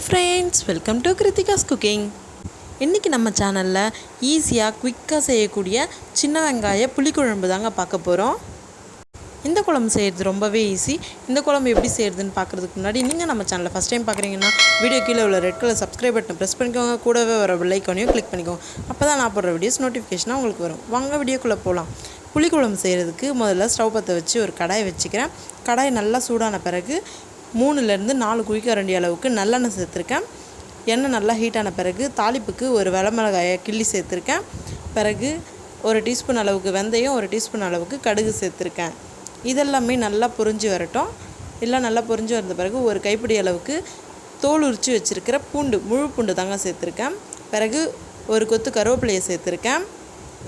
friends, welcome to Kritika's cooking. இன்னைக்கு நம்ம சேனல்ல ஈஸியா குயிக்கா செய்யக்கூடிய சின்ன வெங்காய புளி குழம்பு தாங்க பார்க்க போறோம். இந்த குழம்பு செய்யிறது ரொம்பவே ஈஸி. இந்த குழம்பு எப்படி செய்யிறதுன்னு பார்க்கிறதுக்கு முன்னாடி நீங்க நம்ம சேனலை ஃபர்ஸ்ட் டைம் பார்க்கறீங்கன்னா வீடியோ கீழ உள்ள ரெட் கலர் subscribe பட்டனை பிரஸ் பண்ணிக்கோங்க. கூடவே வர பெல் ஐகானையும் கிளிக் பண்ணிக்கோங்க. அப்பதான் நான் போடுற வீடியோஸ் நோட்டிஃபிகேஷனா உங்களுக்கு வரும். வாங்க வீடியோக்குள்ள போலாம். புளி குழம்பு செய்யிறதுக்கு முதல்ல ஸ்டவ் பத்த வச்சு ஒரு கடாய் வச்சுக்கிறேன். கடாய் நல்லா சூடான பிறகு 3 ல இருந்து 4 குழிக்கரண்டி அளவுக்கு நல்லெண்ணெய் சேர்த்துருக்கேன். எண்ணெய் நல்லா ஹீட் ஆன பிறகு தாளிப்புக்கு ஒரு வெள்ளமிளகாயை கிள்ளி சேர்த்துருக்கேன். பிறகு 1 டீஸ்பூன் அளவுக்கு வெந்தயம், 1 டீஸ்பூன் அளவுக்கு கடுகு சேர்த்துருக்கேன். இதெல்லாமே நல்லா பொரிஞ்சு வரட்டும். எல்லாம் நல்லா பொரிஞ்சு வந்த பிறகு ஒரு கைப்பிடி அளவுக்கு தோல் உரித்து வச்சுருக்கிற முழு பூண்டு தாங்க சேர்த்துருக்கேன். பிறகு ஒரு கொத்து கருவேப்பிலையை சேர்த்துருக்கேன்.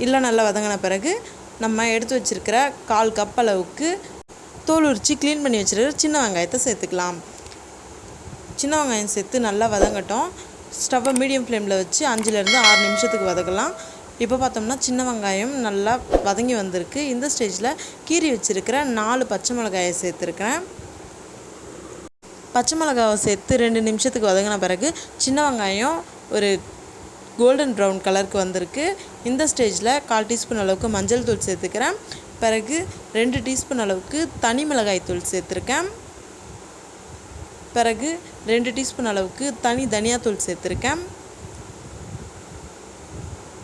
எல்லாம் நல்லா வதங்கின பிறகு நம்ம எடுத்து வச்சுருக்கிற 1/4 கப் அளவுக்கு தோல் உரித்து க்ளீன் பண்ணி வச்சுருக்கிற சின்ன வெங்காயத்தை சேர்த்துக்கலாம். சின்ன வெங்காயம் சேர்த்து நல்லா வதங்கட்டும். ஸ்டவ்வை மீடியம் ஃப்ளேமில் வச்சு 5 ல இருந்து 6 நிமிஷத்துக்கு வதக்கலாம். இப்போ பார்த்தோம்னா சின்ன வெங்காயம் நல்லா வதங்கி வந்திருக்கு. இந்த ஸ்டேஜில் கீறி வச்சுருக்கிற 4 பச்சை மிளகாயை சேர்த்துருக்கிறேன். பச்சை மிளகாவை சேர்த்து 2 நிமிஷத்துக்கு வதங்கின பிறகு சின்ன வெங்காயம் ஒரு கோல்டன் ப்ரௌன் கலருக்கு வந்திருக்கு. இந்த ஸ்டேஜில் 1/4 டீஸ்பூன் அளவுக்கு மஞ்சள் தூள் சேர்த்துக்கிறேன். பிறகு 2 டீஸ்பூன் அளவுக்கு தனி மிளகாய் தூள் சேர்த்துருக்கேன். பிறகு 2 டீஸ்பூன் அளவுக்கு தனி தனியாத்தூள் சேர்த்துருக்கேன்.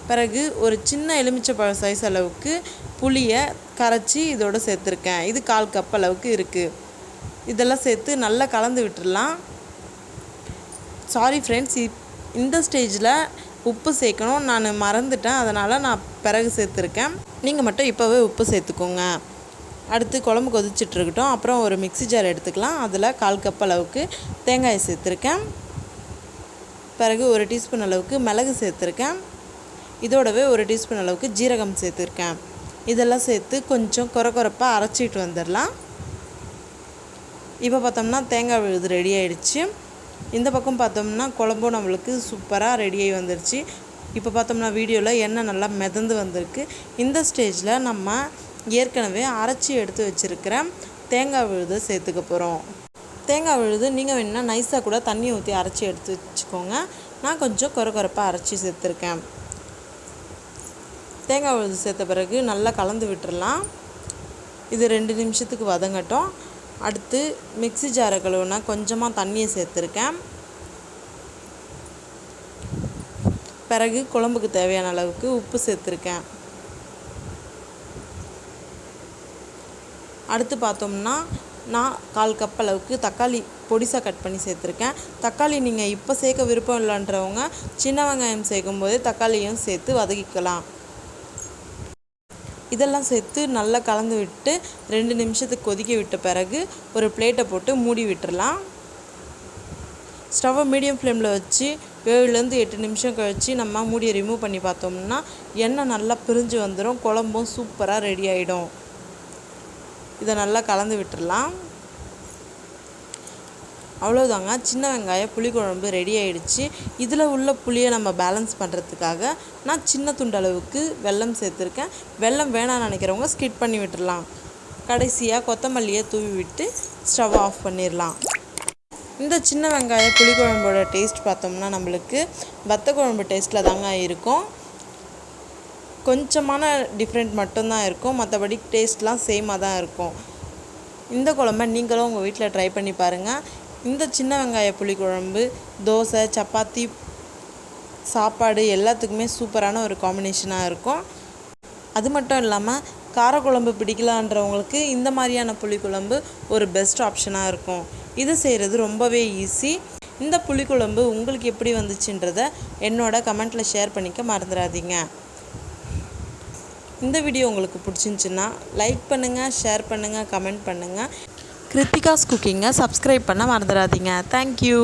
பிறகு ஒரு சின்ன எலுமிச்சைப்பழ சைஸ் அளவுக்கு புளியை கரைச்சி இதோடு சேர்த்துருக்கேன். இது 1/4 கப் அளவுக்கு இருக்குது. இதெல்லாம் சேர்த்து நல்லா கலந்து விட்டுடலாம். சாரி ஃப்ரெண்ட்ஸ், இந்த ஸ்டேஜில் உப்பு சேர்க்கணும், நான் மறந்துட்டேன். அதனால் நான் பிறகு சேர்த்துருக்கேன். நீங்கள் மட்டும் இப்போவே உப்பு சேர்த்துக்கோங்க. அடுத்து குழம்பு கொதிச்சிட்ருக்கட்டும். அப்புறம் ஒரு மிக்ஸி ஜார் எடுத்துக்கலாம். அதில் 1/4 கப் அளவுக்கு தேங்காயை சேர்த்துருக்கேன். பிறகு 1 டீஸ்பூன் அளவுக்கு மிளகு சேர்த்துருக்கேன். இதோடவே 1 டீஸ்பூன் அளவுக்கு ஜீரகம் சேர்த்துருக்கேன். இதெல்லாம் சேர்த்து கொஞ்சம் கொரப்பாக அரைச்சிட்டு வந்துடலாம். இப்போ பார்த்தோம்னா தேங்காய் விழுது ரெடி ஆகிடுச்சு. இந்த பக்கம் பார்த்தோம்னா குழம்பும் நம்மளுக்கு சூப்பராக ரெடியாகி வந்துடுச்சு. இப்போ பார்த்தோம்னா வீடியோவில் எண்ணெய் நல்லா மிதந்து வந்திருக்கு. இந்த ஸ்டேஜில் நம்ம ஏற்கனவே அரைச்சி எடுத்து வச்சுருக்கிற தேங்காய் விழுதை சேர்த்துக்க போகிறோம். தேங்காய் விழுது நீங்கள் வேணுன்னா நைஸாக கூட தண்ணி ஊற்றி அரைச்சி எடுத்து வச்சுக்கோங்க. நான் கொஞ்சம் கொரப்பாக அரைச்சி சேர்த்துருக்கேன். தேங்காய் விழுது சேர்த்த பிறகு நல்லா கலந்து விட்டுடலாம். இது 2 நிமிஷத்துக்கு வதங்கட்டும். அடுத்து மிக்ஸி ஜாரை கழுவுனா கொஞ்சமாக தண்ணியை சேர்த்துருக்கேன். பிறகு குழம்புக்கு தேவையான அளவுக்கு உப்பு சேர்த்துருக்கேன். அடுத்து பார்த்தோம்னா நான் 1/4 கப் அளவுக்கு தக்காளி பொடிசாக கட் பண்ணி சேர்த்துருக்கேன். தக்காளி நீங்கள் இப்போ சேர்க்க விருப்பம் இல்லைன்றவங்க சின்ன வெங்காயம் சேர்க்கும் போதே தக்காளியும் சேர்த்து வதக்கிக்கலாம். இதெல்லாம் சேர்த்து நல்லா கலந்து விட்டு 2 நிமிஷத்துக்கு கொதிக்க விட்ட பிறகு ஒரு பிளேட்டை போட்டு மூடி விட்டுடலாம். ஸ்டவ்வை மீடியம் ஃப்ளேமில் வச்சு 7 ல இருந்து 8 நிமிஷம் கழித்து நம்ம மூடியை ரிமூவ் பண்ணி பார்த்தோம்னா எண்ணெய் நல்லா பிரிஞ்சு வந்துடும். குழம்பும் சூப்பராக ரெடி ஆகிடும். இதை நல்லா கலந்து விட்டுடலாம். அவ்வளோதாங்க, சின்ன வெங்காய புளிக்குழம்பு ரெடி ஆகிடுச்சு. இதில் உள்ள புளியை நம்ம பேலன்ஸ் பண்ணுறதுக்காக நான் சின்ன துண்டளவுக்கு வெல்லம் சேர்த்துருக்கேன். வெல்லம் வேணான்னு நினைக்கிறவங்க ஸ்கிப் பண்ணி விட்டுடலாம். கடைசியாக கொத்தமல்லியை தூவி விட்டு ஸ்டவ் ஆஃப் பண்ணிடலாம். இந்த சின்ன வெங்காய புளிக்குழம்போட டேஸ்ட் பார்த்தோம்னா நம்மளுக்கு வத்த குழம்பு டேஸ்ட்டில் தாங்க இருக்கும். கொஞ்சமான டிஃப்ரெண்ட் மட்டும்தான் இருக்கும். மற்றபடி டேஸ்ட்லாம் சேமாக தான் இருக்கும். இந்த குழம்பை நீங்களும் உங்கள் வீட்டில் ட்ரை பண்ணி பாருங்கள். இந்த சின்ன வெங்காய புளிக்குழம்பு தோசை, சப்பாத்தி, சாப்பாடு எல்லாத்துக்குமே சூப்பரான ஒரு காம்பினேஷனாக இருக்கும். அது மட்டும் இல்லாமல் காரக்குழம்பு பிடிக்கலான்றவங்களுக்கு இந்த மாதிரியான புளிக்குழம்பு ஒரு பெஸ்ட் ஆப்ஷனாக இருக்கும். இது செய்கிறது ரொம்பவே ஈஸி. இந்த புளிக்குழம்பு உங்களுக்கு எப்படி வந்துச்சுன்றதை என்னோட கமெண்ட்டில் ஷேர் பண்ணிக்க மறந்துடாதீங்க. இந்த வீடியோ உங்களுக்கு பிடிச்சிருந்துச்சின்னா லைக் பண்ணுங்கள், ஷேர் பண்ணுங்கள், கமெண்ட் பண்ணுங்கள். கிருத்திகாஸ் குக்கிங்கை சப்ஸ்கிரைப் பண்ண மறந்துடாதீங்க. தேங்க்யூ.